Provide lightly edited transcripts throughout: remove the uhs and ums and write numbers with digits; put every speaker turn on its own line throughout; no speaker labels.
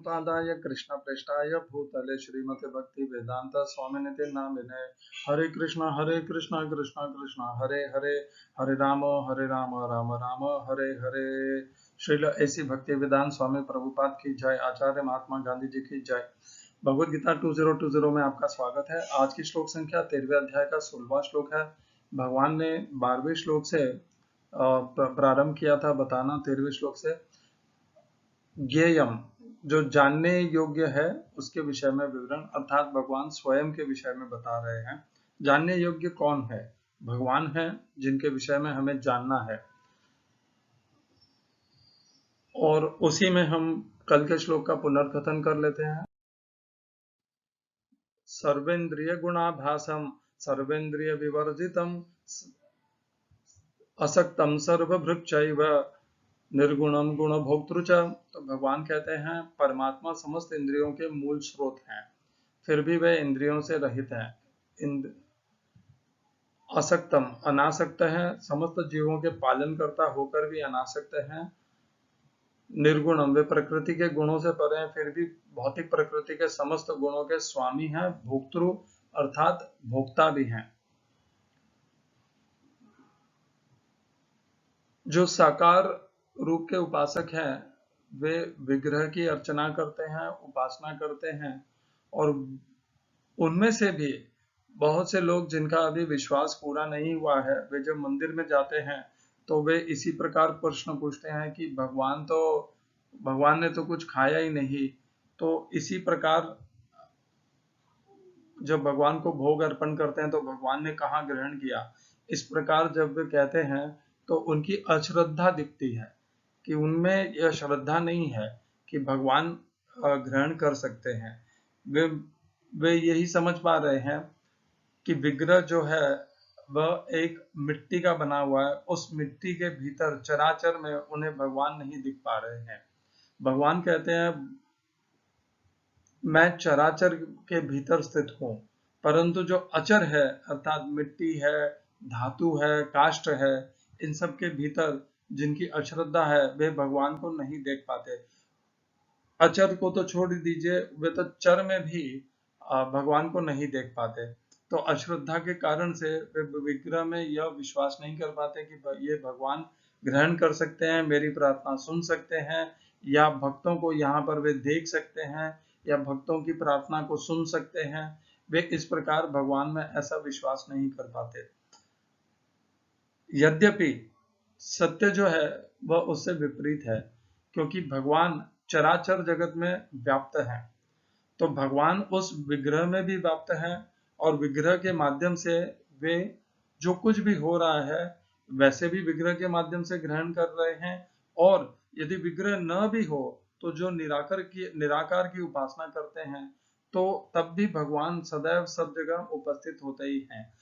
पादाय कृष्ण पृष्ठाय भूतले श्रीमते भक्ति वेदांत स्वामिनिति नामिने। हरे कृष्ण कृष्ण कृष्ण हरे हरे, हरे राम राम राम हरे हरे। श्रील ऐसी भक्ति वेदांत स्वामी प्रभुपाद की जय। आचार्य महात्मा गांधी जी की जय। भगवद गीता 2020 में आपका स्वागत है। आज की श्लोक संख्या 13वें अध्याय का 16वां श्लोक है। भगवान ने 12वें श्लोक से प्रारंभ किया था बताना। 13वें श्लोक से ज्ञेयम जो जानने योग्य है उसके विषय में विवरण, अर्थात भगवान स्वयं के विषय में बता रहे हैं। जानने योग्य कौन है? भगवान है जिनके विषय में हमें जानना है। और उसी में हम कल के श्लोक का पुनर्कथन कर लेते हैं। सर्वेन्द्रिय गुणाभासम सर्वेन्द्रिय विवर्जितम असक्तम सर्वभृक्षैव निर्गुणम गुण भोक्तृ च। तो भगवान कहते हैं परमात्मा समस्त इंद्रियों के मूल स्रोत हैं, फिर भी वे इंद्रियों से रहित हैं। असक्तम अनासक्त हैं, समस्त जीवों के पालन करता होकर भी अनासक्त हैं। निर्गुणम वे प्रकृति के गुणों से परे हैं, फिर भी भौतिक प्रकृति के समस्त गुणों के स्वामी हैं। भोक्तृ अर्थात भोक्ता भी हैं। जो साकार रूप के उपासक हैं वे विग्रह की अर्चना करते हैं, उपासना करते हैं। और उनमें से भी बहुत से लोग जिनका अभी विश्वास पूरा नहीं हुआ है, वे जब मंदिर में जाते हैं तो वे इसी प्रकार प्रश्न पूछते हैं कि भगवान ने तो कुछ खाया ही नहीं। तो इसी प्रकार जब भगवान को भोग अर्पण करते हैं तो भगवान ने कहाँ ग्रहण किया, इस प्रकार जब वे कहते हैं तो उनकी अश्रद्धा दिखती है कि उनमें यह श्रद्धा नहीं है कि भगवान ग्रहण कर सकते हैं। वे वे यही समझ पा रहे हैं कि विग्रह जो है वह एक मिट्टी का बना हुआ है, उस मिट्टी के भीतर चराचर में उन्हें भगवान नहीं दिख पा रहे हैं। भगवान कहते हैं मैं चराचर के भीतर स्थित हूँ, परंतु जो अचर है अर्थात मिट्टी है, धातु है, काष्ठ है, इन सब के भीतर जिनकी अश्रद्धा है वे भगवान को नहीं देख पाते। अचर को तो छोड़ दीजिए, वे तो चर में भी भगवान को नहीं देख पाते। तो अश्रद्धा के कारण से वे विग्रह में यह विश्वास नहीं कर पाते कि ये भगवान ग्रहण कर सकते हैं, मेरी प्रार्थना सुन सकते हैं, या भक्तों को यहाँ पर वे देख सकते हैं, या भक्तों की प्रार्थना को सुन सकते हैं। वे इस प्रकार भगवान में ऐसा विश्वास नहीं कर पाते। यद्यपि सत्य जो है वह उससे विपरीत है, क्योंकि भगवान चराचर जगत में व्याप्त है। तो भगवान उस विग्रह में भी व्याप्त है और विग्रह के माध्यम से वे जो कुछ भी हो रहा है वैसे भी विग्रह के माध्यम से ग्रहण कर रहे हैं। और यदि विग्रह न भी हो तो जो निराकार की उपासना करते हैं तो तब भी भगवान सदैव सब जगह उपस्थित होते ही हैं।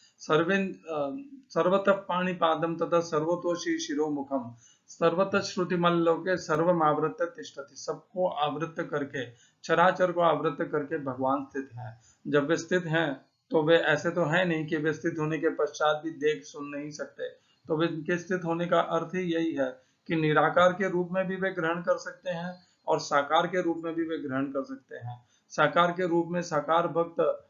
सर्वतः पाणिपादम तथा सर्वतोषी शिरोमुखम सर्वतः श्रुतिमल्लोके सर्वमावृत्य तिष्ठति। सबको आवृत्त करके, चराचर को आवृत्त करके भगवान स्थित हैं। जब वे स्थित हैं तो वे ऐसे तो है नहीं कि वे स्थित होने के पश्चात भी देख सुन नहीं सकते। तो वे इनके स्थित होने का अर्थ ही यही है कि निराकार के रूप में भी वे ग्रहण कर सकते हैं और साकार के रूप में भी वे ग्रहण कर सकते हैं। साकार के रूप में साकार भक्त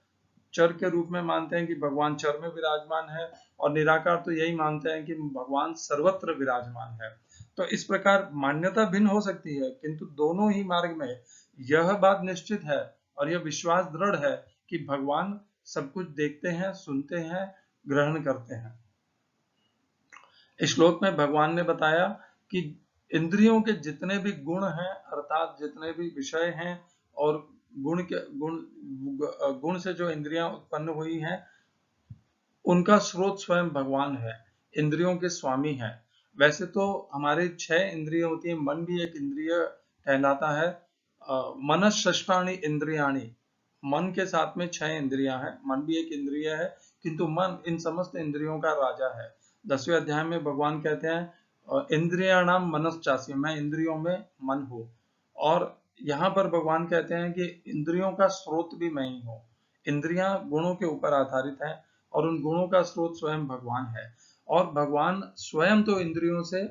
चर के रूप में मानते हैं कि भगवान चर में विराजमान है, और निराकार तो यही मानते हैं कि भगवान सर्वत्र विराजमान है। तो इस प्रकार मान्यता भिन्न हो सकती है, किंतु दोनों ही मार्ग में यह बात निश्चित है और यह विश्वास दृढ़ है कि भगवान सब कुछ देखते हैं, सुनते हैं, ग्रहण करते हैं। इस श्लोक में भगवान ने बताया कि इंद्रियों के जितने भी गुण हैं अर्थात जितने भी विषय हैं और गुण से जो इंद्रियां उत्पन्न हुई हैं उनका स्रोत स्वयं भगवान है, इंद्रियों के स्वामी है। वैसे तो हमारे 6 इंद्रिय होती है, मन भी एक इंद्रिय कहलाता है। मनःषष्ठानि इंद्रियाणि, मन के साथ में 6 इंद्रियां हैं, मन भी एक इंद्रिय है, किंतु मन इन समस्त इंद्रियों का राजा है। 10वें अध्याय में भगवान कहते हैं इंद्रियाणाम मनश्चासी, मैं इंद्रियों में मन हूँ। और यहाँ पर भगवान कहते हैं कि इंद्रियों का स्रोत भी मैं ही हूँ। इंद्रियां गुणों के ऊपर आधारित है और उन गुणों का स्रोत स्वयं भगवान है। और भगवान स्वयं तो इंद्रियों से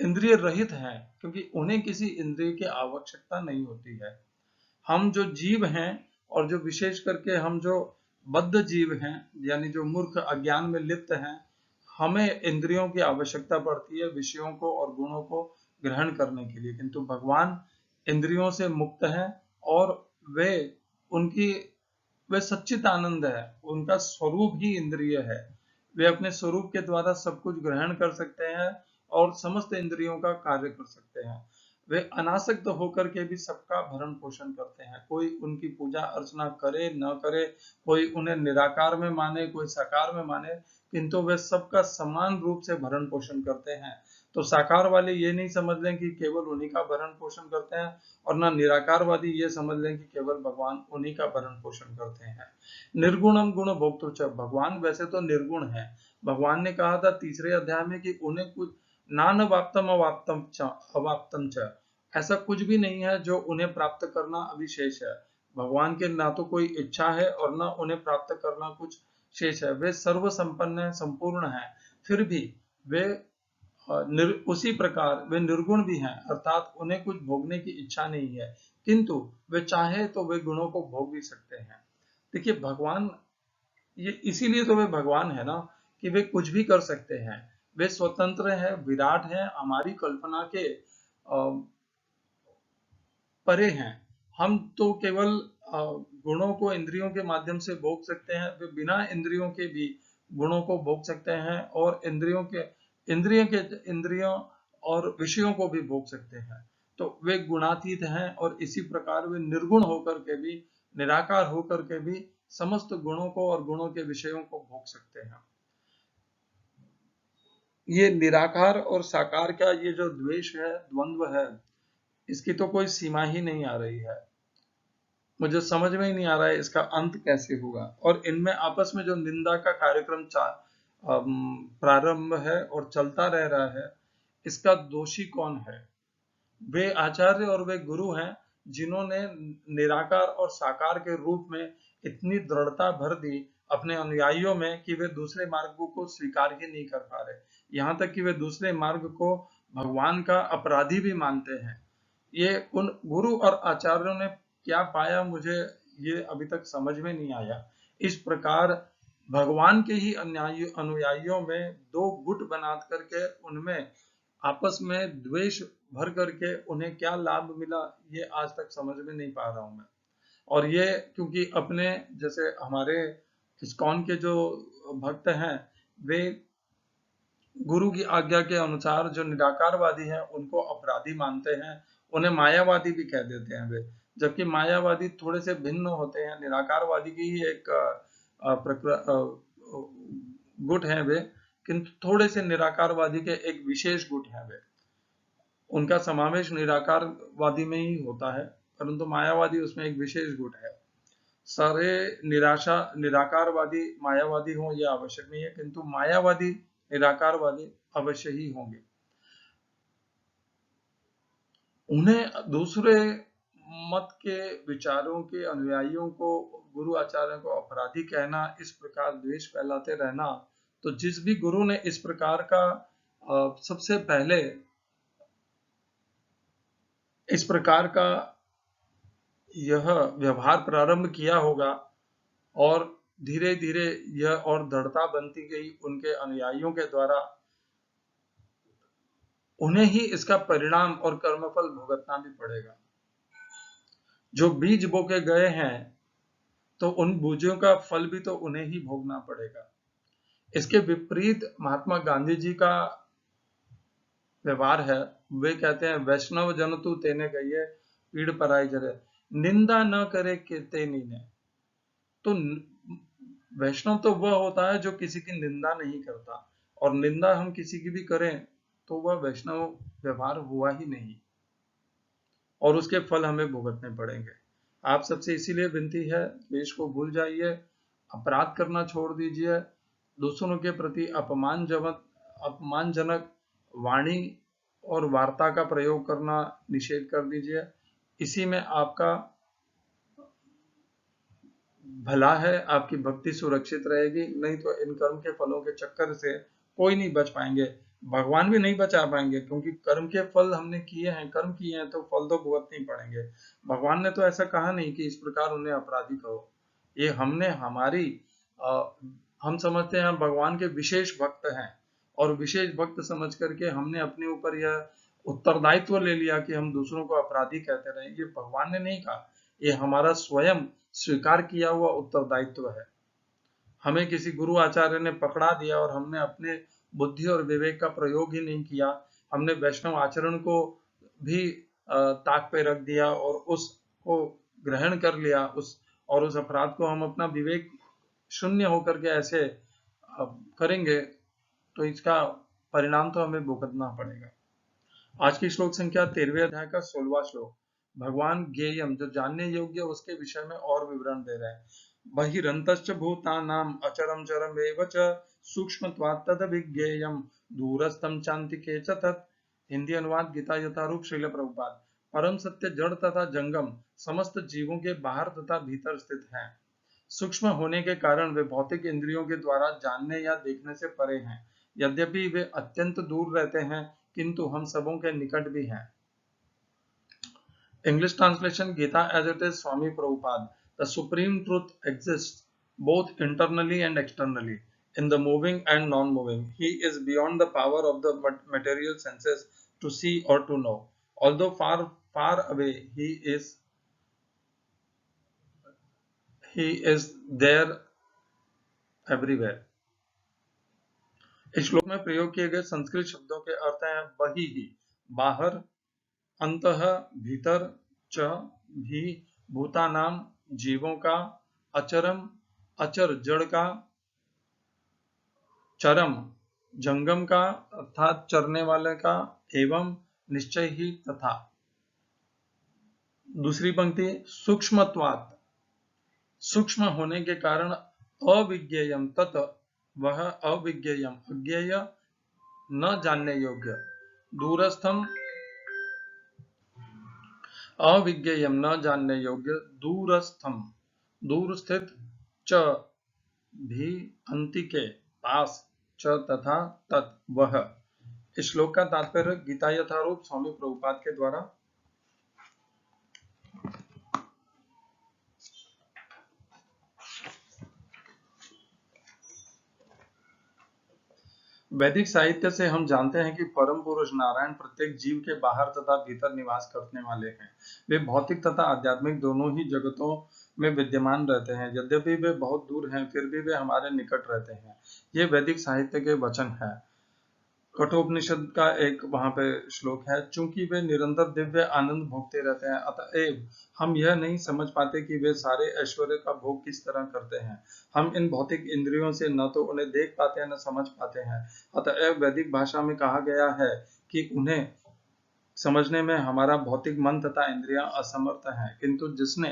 इंद्रिय रहित हैं, क्योंकि उन्हें किसी इंद्रिय की आवश्यकता नहीं होती है। हम जो जीव हैं, और जो विशेष करके हम जो बद्ध जीव हैं, यानी जो मूर्ख अज्ञान में लिप्त हैं, हमें इंद्रियों की आवश्यकता पड़ती है विषयों को और गुणों को ग्रहण करने के लिए। किंतु भगवान इंद्रियों से मुक्त हैं, और वे उनकी वे सच्चित आनंद है, उनका स्वरूप ही इंद्रिय है। वे अपने स्वरूप के द्वारा सब कुछ ग्रहण कर सकते हैं और समस्त इंद्रियों का कार्य कर सकते हैं। वे अनासक्त होकर के भी सबका भरण पोषण करते हैं। कोई उनकी पूजा अर्चना करे न करे, कोई उन्हें निराकार में माने, कोई साकार में माने, किंतु वे सबका समान रूप से भरण पोषण करते हैं। तो साकार वाले ये नहीं समझ लें कि केवल उन्हीं का भरण पोषण करते हैं, और ना निराकारवादी ये समझ लें कि केवल भगवान उन्हीं का भरण पोषण करते हैं। निर्गुणम गुण भोक्तृ, भगवान वैसे तो निर्गुण है। भगवान ने कहा था तीसरे अध्याय में कि उन्हें कुछ नान वाप्तम अवाप्तम च, ऐसा कुछ भी नहीं है जो उन्हें प्राप्त करना अविशेष है। भगवान के ना तो कोई इच्छा है और ना उन्हें प्राप्त करना कुछ शेष है। वे सर्व संपन्न है, संपूर्ण है, फिर भी वे उसी प्रकार वे निर्गुण भी हैं, अर्थात उन्हें कुछ भोगने की इच्छा नहीं है, किंतु वे चाहे तो वे गुणों को भोग भी सकते हैं। देखिए भगवान, ये इसीलिए तो वे भगवान है ना, कि वे कुछ भी कर सकते हैं। वे स्वतंत्र है, विराट है, हमारी कल्पना के परे हैं। हम तो केवल गुणों को इंद्रियों के माध्यम से भोग सकते हैं, वे बिना इंद्रियों के भी गुणों को भोग सकते हैं, और इंद्रियों और विषयों को भी भोग सकते हैं। तो वे गुणातीत हैं, और इसी प्रकार वे निर्गुण होकर के भी, निराकार होकर के भी समस्त गुणों को और गुणों के विषयों को भोग सकते हैं। ये निराकार और साकार का ये जो द्वेष है, द्वंद्व है, इसकी तो कोई सीमा ही नहीं आ रही है। मुझे समझ में ही नहीं आ रहा है इसका अंत कैसे होगा। और इनमें आपस में जो निंदा का कार्यक्रम प्रारंभ है और चलता रह रहा है, इसका दोषी कौन है? वे आचार्य और वे गुरु हैं जिन्होंने निराकार और साकार के रूप में इतनी दृढ़ता भर दी अपने अनुयायियों में कि वे दूसरे मार्गों को स्वीकार ही नहीं कर पा रहे। यहाँ तक कि वे दूसरे मार्ग को भगवान का अपराधी भी मानते हैं। ये उन गुरु और आचार्यों ने क्या पाया, मुझे ये अभी तक समझ में नहीं आया। इस प्रकार भगवान के ही अनुयायियों में दो गुट बना करके उनमें आपस में द्वेष भर करके उन्हें क्या लाभ मिला, ये आज तक समझ में नहीं पा रहा हूं मैं। और ये क्योंकि अपने जैसे हमारे इस्कॉन के जो भक्त हैं, वे गुरु की आज्ञा के अनुसार जो निराकारवादी हैं उनको अपराधी मानते हैं, उन्हें मायावादी भी कह देते हैं वे। जबकि मायावादी थोड़े से भिन्न होते हैं, निराकारवादी की ही एक गुट है वे, किंतु थोड़े से निराकारवादी के एक विशेष गुट है वे। उनका समावेश निराकारवादी में ही होता है, परंतु मायावादी उसमें एक विशेष गुट है। सारे निराकारवादी मायावादी हों यह आवश्यक नहीं है, किंतु मायावादी निराकारवादी अवश्य ही होंगे। उन्हें दूसरे मत के विचारों के अनुयायियों को, गुरु आचार्यों को अपराधी कहना, इस प्रकार द्वेष फैलाते रहना, तो जिस भी गुरु ने इस प्रकार का सबसे पहले इस प्रकार का यह व्यवहार प्रारंभ किया होगा, और धीरे धीरे यह और दृढ़ता बनती गई उनके अनुयायियों के द्वारा, उन्हें ही इसका परिणाम और कर्मफल भुगतना भी पड़ेगा। जो बीज बो के गए हैं, तो उन बीजों का फल भी तो उन्हें ही भोगना पड़ेगा। इसके विपरीत महात्मा गांधी जी का व्यवहार है। वे कहते हैं वैष्णव जन तू तेने गई, पीड़ पराई जरे, निंदा न करे के तेनी ने। तो वैष्णव तो वह होता है जो किसी की निंदा नहीं करता, और निंदा हम किसी की भी करें तो वह वैष्णव व्यवहार हुआ ही नहीं, और उसके फल हमें भुगतने पड़ेंगे। आप सबसे इसीलिए विनती है, द्वेष को भूल जाइए, अपराध करना छोड़ दीजिए, दूसरों के प्रति अपमानजनक वाणी और वार्ता का प्रयोग करना निषेध कर दीजिए। इसी में आपका भला है, आपकी भक्ति सुरक्षित रहेगी। नहीं तो इन कर्म के फलों के चक्कर से कोई नहीं बच पाएंगे। भगवान भी नहीं बचा पाएंगे, क्योंकि कर्म के फल हमने किए हैं, कर्म किए हैं तो फल तो भुगतने ही पड़ेंगे। भगवान ने तो ऐसा कहा नहीं कि इस प्रकार उन्हें अपराधी कहो। ये हमने हमारी अ, हम समझते हैं भगवान के विशेष भक्त हैं, और विशेष भक्त समझ करके हमने अपने ऊपर यह उत्तरदायित्व ले लिया कि हम दूसरों को अपराधी कहते रहे। ये भगवान ने नहीं कहा, ये हमारा स्वयं स्वीकार किया हुआ उत्तरदायित्व है। हमें किसी गुरु आचार्य ने पकड़ा दिया और हमने अपने बुद्धि और विवेक का प्रयोग ही नहीं किया, हमने वैष्णव आचरण को भी ताक पे रख दिया और उसको ग्रहण कर लिया, उस अपराध को हम अपना विवेक शून्य होकर के ऐसे करेंगे, तो इसका परिणाम तो हमें भुगतना पड़ेगा। आज की श्लोक संख्या 13वें अध्याय का 16वां श्लोक। भगवान ज्ञेयम, जो जानने योग्य, उसके विषय में और विवरण दे रहे हैं। बहिरंतश्च भूतानाम अचरम चरम एव च सूक्ष्मत्वात् तदभिज्ञेयम दूरस्थम चान्तिके च तत्। हिंदी अनुवाद गीता यथारूप श्रील प्रभुपाद। परम सत्य जड़ तथा जंगम समस्त जीवों के बाहर तथा भीतर स्थित है। सूक्ष्म होने के कारण वे भौतिक इंद्रियों के द्वारा जानने या देखने से परे हैं। यद्यपि वे अत्यंत दूर रहते हैं, किंतु हम सबों के निकट भी हैं। English translation Gita as it is Swami Prabhupada. The supreme truth exists both internally and externally, in the moving and non-moving. He is beyond the power of the material senses to see or to know. Although far, far away, he is there everywhere. इस श्लोक में प्रयोग किए गए संस्कृत शब्दों के अर्थ हैं बहिः बाहर, अंतः भीतर, च भी भूतानाम जीवों का, अचरम अचर जड़ का, चरम जंगम का अर्थात चरने वाले का, एवं निश्चय ही तथा। दूसरी पंक्ति सूक्ष्मत्वात्, सूक्ष्म होने के कारण, अविज्ञेयम तत्, वह अविज्ञेयम अज्ञेय, न जानने योग्य, दूरस्थम अविज्ञेयम न जानने योग्य, दूरस्थम दूर स्थित, च भी अंतिके पास, च तथा तत् वह। इस श्लोक का तात्पर्य गीता यथारूप स्वामी प्रभुपाद के द्वारा वैदिक साहित्य से हम जानते हैं कि परम पुरुष नारायण प्रत्येक जीव के बाहर तथा भीतर निवास करने वाले हैं। वे भौतिक तथा आध्यात्मिक दोनों ही जगतों में विद्यमान रहते हैं। यद्यपि वे बहुत दूर हैं, फिर भी वे हमारे निकट रहते हैं। ये वैदिक साहित्य के वचन है। कठोपनिषद का एक वहां पे श्लोक है, चूंकि वे निरंतर दिव्य आनंद भोगते रहते हैं, अतएव हम यह नहीं समझ पाते कि वे सारे ऐश्वर्य का भोग किस तरह करते हैं। हम इन भौतिक इंद्रियों से न तो उन्हें देख पाते हैं न समझ पाते हैं। अतएव वैदिक भाषा में कहा गया है कि उन्हें समझने में हमारा भौतिक मन तथा इंद्रियां असमर्थ हैं, किंतु जिसने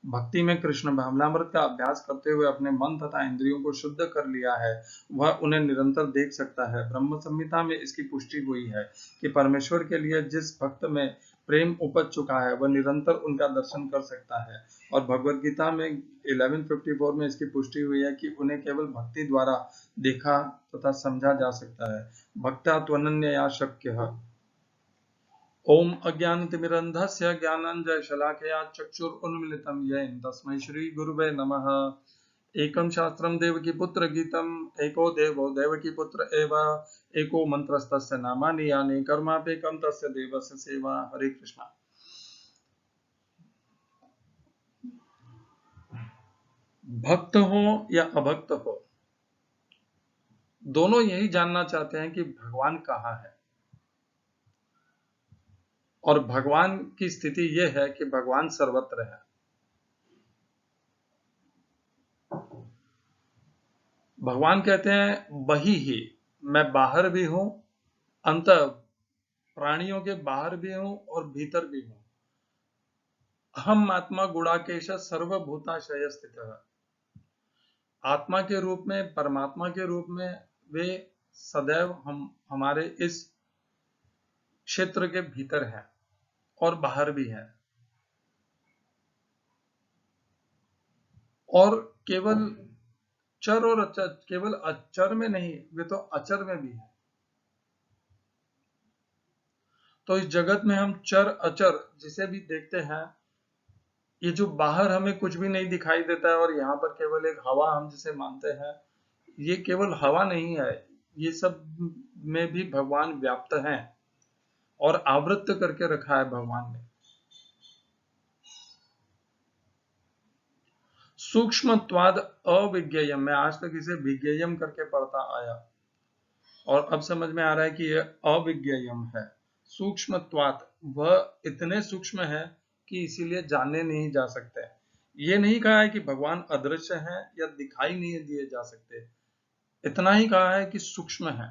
भक्ति में कृष्ण भावनामृत का अभ्यास करते हुए अपने मन तथा इंद्रियों को शुद्ध कर लिया है, वह उन्हें निरंतर देख सकता है। ब्रह्म संहिता में इसकी पुष्टि हुई है कि परमेश्वर के लिए जिस भक्त में प्रेम उपज चुका है, वह निरंतर उनका दर्शन कर सकता है। और भगवद गीता में 1154 में इसकी पुष्टि हुई है कि उन्हें केवल भक्ति द्वारा देखा तथा समझा जा सकता है। भक्ता त्वनन्यया शक्यः। ओम अज्ञानतिमिरन्धस्य ज्ञानाञ्जनशलाकया चक्षुरुन्मीलितं येन तस्मै श्रीगुरुवे नमः। एकं शास्त्रं देवकीपुत्र गीतम्, एको देवो देवकीपुत्र एव, एको मन्त्रस्तस्य नामानि यानि, कर्माप्येकं तस्य देवस्य सेवा। हरे कृष्णा। भक्त हो या अभक्त हो, दोनों यही जानना चाहते हैं कि भगवान कहाँ है। और भगवान की स्थिति यह है कि भगवान सर्वत्र है। भगवान कहते हैं बही ही, मैं बाहर भी हूं, अंत प्राणियों के बाहर भी हूं और भीतर भी हूं। हम आत्मा गुणाकेश सर्वभूताशय स्थित है। आत्मा के रूप में, परमात्मा के रूप में वे सदैव हमारे इस क्षेत्र के भीतर है और बाहर भी है। और केवल चर और अचर, केवल अचर में नहीं, वे तो अचर में भी है। तो इस जगत में हम चर अचर जिसे भी देखते हैं, ये जो बाहर हमें कुछ भी नहीं दिखाई देता है और यहाँ पर केवल एक हवा हम जिसे मानते हैं, ये केवल हवा नहीं है, ये सब में भी भगवान व्याप्त हैं और आवृत्त करके रखा है भगवान ने। सूक्ष्मत्वाद अविज्ञेयम, मैं आज तक इसे विज्ञेयम करके पढ़ता आया और अब समझ में आ रहा है कि यह अविज्ञेयम है। सूक्ष्मत्वात, वह इतने सूक्ष्म है कि इसीलिए जाने नहीं जा सकते। ये नहीं कहा है कि भगवान अदृश्य हैं या दिखाई नहीं दिए जा सकते, इतना ही कहा है कि सूक्ष्म है।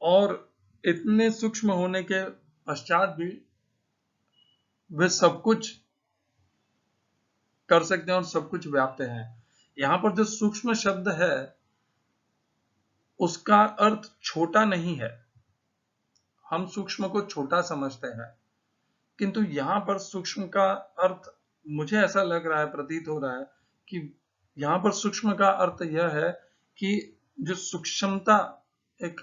और इतने सूक्ष्म होने के पश्चात भी वे सब कुछ कर सकते हैं और सब कुछ व्याप्त है। यहाँ पर जो सूक्ष्म शब्द है उसका अर्थ छोटा नहीं है। हम सूक्ष्म को छोटा समझते हैं, किंतु यहाँ पर सूक्ष्म का अर्थ मुझे ऐसा लग रहा है, प्रतीत हो रहा है कि यहाँ पर सूक्ष्म का अर्थ यह है कि जो सूक्ष्मता, एक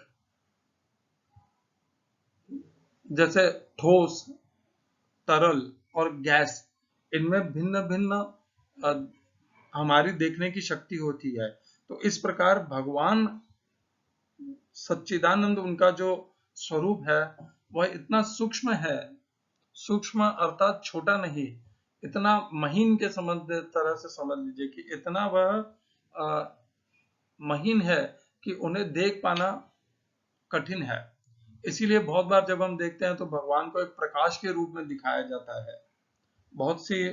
जैसे ठोस, तरल और गैस, इनमें भिन्न भिन्न हमारी देखने की शक्ति होती है। तो इस प्रकार भगवान सच्चिदानंद, उनका जो स्वरूप है वह इतना सूक्ष्म है, सूक्ष्म अर्थात छोटा नहीं, इतना महीन के तरह से समझ लीजिए कि इतना वह महीन है कि उन्हें देख पाना कठिन है। इसीलिए बहुत बार जब हम देखते हैं तो भगवान को एक प्रकाश के रूप में दिखाया जाता है। बहुत सी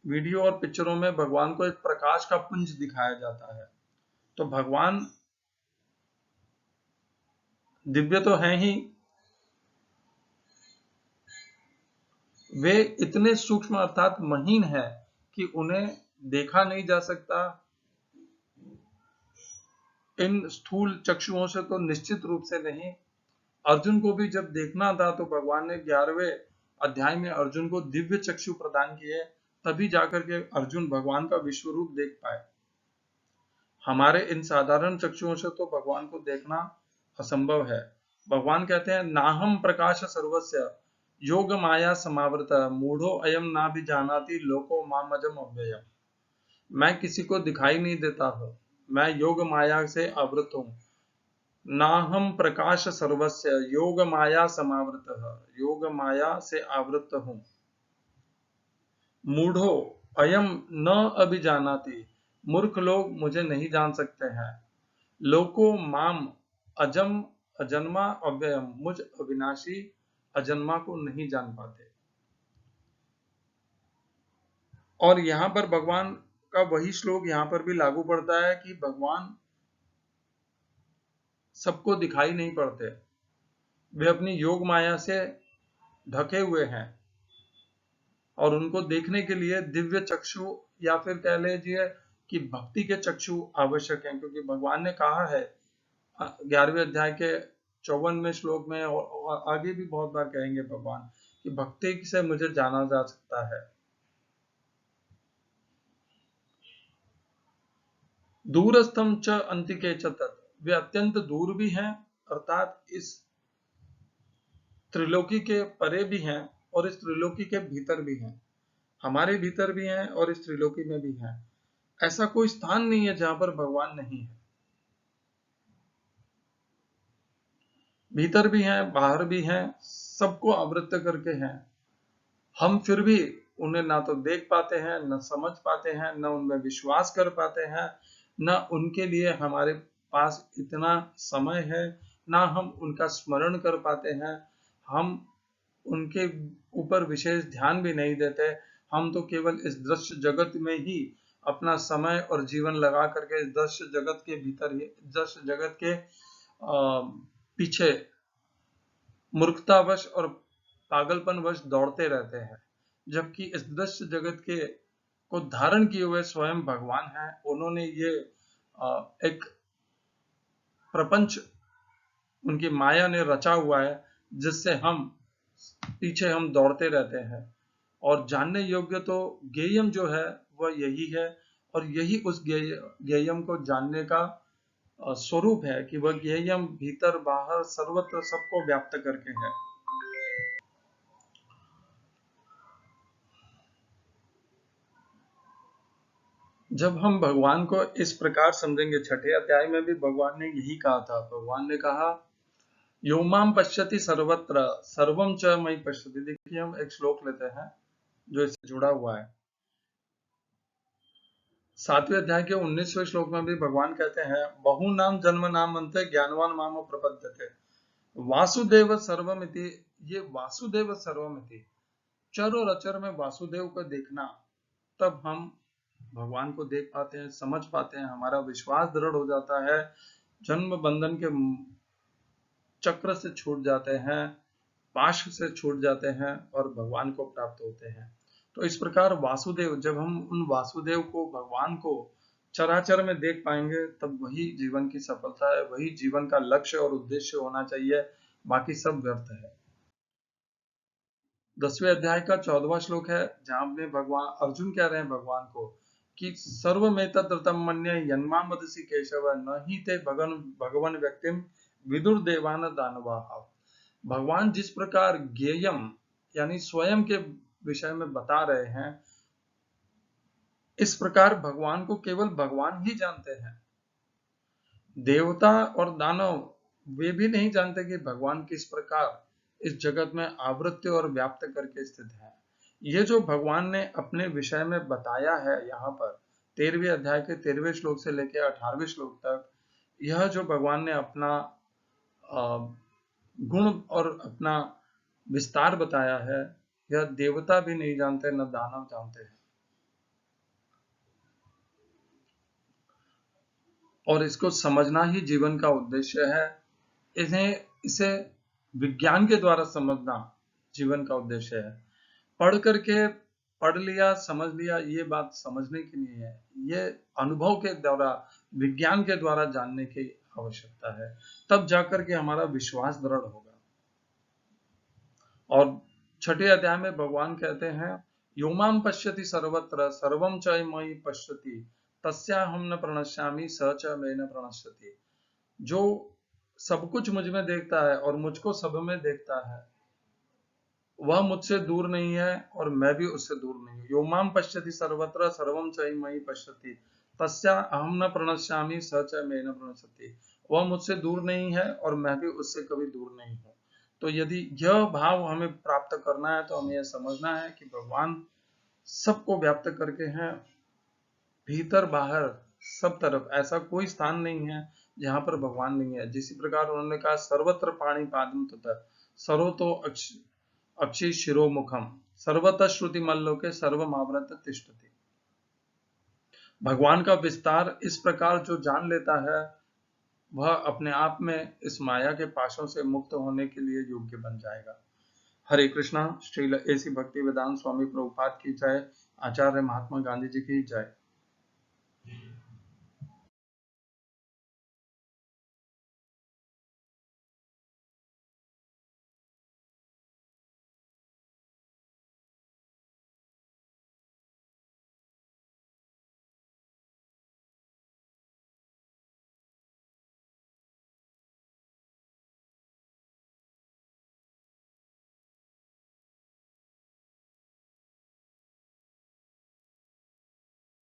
वीडियो और पिक्चरों में भगवान को एक प्रकाश का पुंज दिखाया जाता है। तो भगवान दिव्य तो हैं ही, वे इतने सूक्ष्म अर्थात महीन है कि उन्हें देखा नहीं जा सकता। इन स्थूल चक्षुओं से तो निश्चित रूप से नहीं। अर्जुन को भी जब देखना था तो भगवान ने 11वें अध्याय में अर्जुन को दिव्य चक्षु प्रदान किए, तभी जाकर के अर्जुन भगवान का विश्व रूप देख पाए। हमारे इन साधारण चक्षुओं से तो भगवान को देखना असंभव है। भगवान कहते हैं, नाहम प्रकाश सर्वस्य योग माया समावृत मूढ़ो अयम ना भी जानाति लोको मामजम अव्ययम। मैं किसी को दिखाई नहीं देता हूं, मैं योग माया से आवृत हूं। नाहम प्रकाश सर्वस्य योग माया समावृत, योग माया से आवृत हूं। मूढ़ो अयम न अभिजानाति, मूर्ख लोग मुझे नहीं जान सकते हैं। लोको माम अजम अजन्मा अव्ययम, मुझ अविनाशी अजन्मा को नहीं जान पाते। और यहां पर भगवान का वही श्लोक यहां पर भी लागू पड़ता है कि भगवान सबको दिखाई नहीं पड़ते, वे अपनी योग माया से ढके हुए हैं और उनको देखने के लिए दिव्य चक्षु या फिर कह लीजिए कि भक्ति के चक्षु आवश्यक हैं। क्योंकि भगवान ने कहा है 11वें अध्याय के 54वें श्लोक में और आगे भी बहुत बार कहेंगे भगवान कि भक्ति से मुझे जाना जा सकता है। दूरस्थम च अंतिके च तत्, वे अत्यंत दूर भी हैं अर्थात इस त्रिलोकी के परे भी हैं और इस त्रिलोकी के भीतर भी हैं। हमारे भीतर भी हैं और इस त्रिलोकी में भी हैं। ऐसा कोई स्थान नहीं है जहां पर भगवान नहीं है। भीतर भी हैं, बाहर भी हैं, सबको आवृत्त करके हैं। हम फिर भी उन्हें ना तो देख पाते हैं, न समझ पाते हैं, न उनमें विश्वास कर पाते हैं, न उनके लिए हमारे पास इतना समय है, ना हम उनका स्मरण कर पाते हैं। हम उनके ऊपर विशेष ध्यान भी नहीं देते। हम तो केवल इस दृश्य जगत में ही अपना समय और जीवन लगा करके इस दृश्य जगत के भीतर ही, दृश्य जगत के पीछे मूर्खतावश और पागलपनवश दौड़ते रहते हैं। जबकि इस दृश्य जगत के को धारण किए हुए स्वयं भगवान हैं। उन्होंने ये एक प्रपंच उनकी माया ने रचा हुआ है जिससे हम पीछे हम दौड़ते रहते हैं। और जानने योग्य तो ज्ञेयम जो है वह यही है और यही उस ज्ञेयम को जानने का स्वरूप है कि वह ज्ञेयम भीतर बाहर सर्वत्र सबको व्याप्त करके है। जब हम भगवान को इस प्रकार समझेंगे, छठे अध्याय में भी भगवान ने यही कहा था। भगवान ने कहा यो माम पश्यति सर्वत्र सर्वम च मयि पश्यति। देखिए हम एक श्लोक लेते हैं जो इससे जुड़ा हुआ है। 7वें अध्याय के 19वें श्लोक में भी भगवान कहते हैं बहु नाम जन्म नाम अंते ज्ञानवान माम प्रपद्यते वासुदेव सर्वमिति। ये वासुदेव सर्वमिति, चर और अचर में वासुदेव को देखना, तब हम भगवान को देख पाते हैं, समझ पाते हैं, हमारा विश्वास दृढ़ हो जाता है, जन्म बंधन के चक्र से छूट जाते हैं, पाश से छूट जाते हैं और भगवान को प्राप्त होते हैं। तो इस प्रकार वासुदेव, जब हम उन वासुदेव को, भगवान को चराचर में देख पाएंगे, तब वही जीवन की सफलता है, वही जीवन का लक्ष्य और उद्देश्य होना चाहिए, बाकी सब व्यर्थ है। 10वें अध्याय का 14वां श्लोक है जहां में भगवान अर्जुन कह रहे हैं भगवान को कि सर्वमेतद्रतं मन्ये यन्मां वदसि केशव न हि ते भगवन व्यक्तिम विदुर देवान दानवाः। भगवान जिस प्रकार ज्ञेयम यानी स्वयं के विषय में बता रहे हैं, इस प्रकार भगवान को केवल भगवान ही जानते हैं। देवता और दानव वे भी नहीं जानते कि भगवान किस प्रकार इस जगत में आवृत्य और व्याप्त करके स्थित है। ये जो भगवान ने अपने विषय में बताया है यहाँ पर 13वें अध्याय के 13वें श्लोक से लेकर 18वें श्लोक तक, यह जो भगवान ने अपना गुण और अपना विस्तार बताया है, यह देवता भी नहीं जानते, न दानव जानते हैं। और इसको समझना ही जीवन का उद्देश्य है। इसे विज्ञान के द्वारा समझना जीवन का उद्देश्य है। पढ़ करके पढ़ लिया, समझ लिया, ये बात समझने की नहीं है, ये अनुभव के द्वारा, विज्ञान के द्वारा जानने की आवश्यकता है, तब जाकर के हमारा विश्वास दृढ़ होगा। और छठे अध्याय में भगवान कहते हैं योमाम पश्यति सर्वत्र सर्वम च मयि पश्यति तस्याहं न प्रणश्यामि स च मे न प्रणश्यति। जो सब कुछ मुझ में देखता है और मुझको सब में देखता है, वह मुझसे दूर नहीं है और मैं भी उससे दूर नहीं हूँ। यो माम पश्यति सर्वत्र सर्वम च मयि पश्यति तस्या अहम न प्रणश्यामि स च मे न प्रणश्यति। वह मुझसे दूर नहीं है और मैं भी उससे कभी दूर नहीं हूँ। तो यदि यह भाव हमें प्राप्त करना है, तो हमें यह समझना है कि भगवान सबको व्याप्त करके हैं, भीतर बाहर सब तरफ, ऐसा कोई स्थान नहीं है जहां पर भगवान नहीं है। जिस प्रकार उन्होंने कहा सर्वत्र पाणि पादम तथा सर्वतो अक्षि शिरोमुखम सर्वतः श्रुति मल्लोके सर्वमावृत तिष्ठति। भगवान का विस्तार इस प्रकार जो जान लेता है, वह अपने आप में इस माया के पाशों से मुक्त होने के लिए योग्य बन जाएगा। हरे कृष्णा। श्रील एसी भक्ति वेदांत स्वामी प्रभुपाद की जय। आचार्य महात्मा गांधी जी की जय।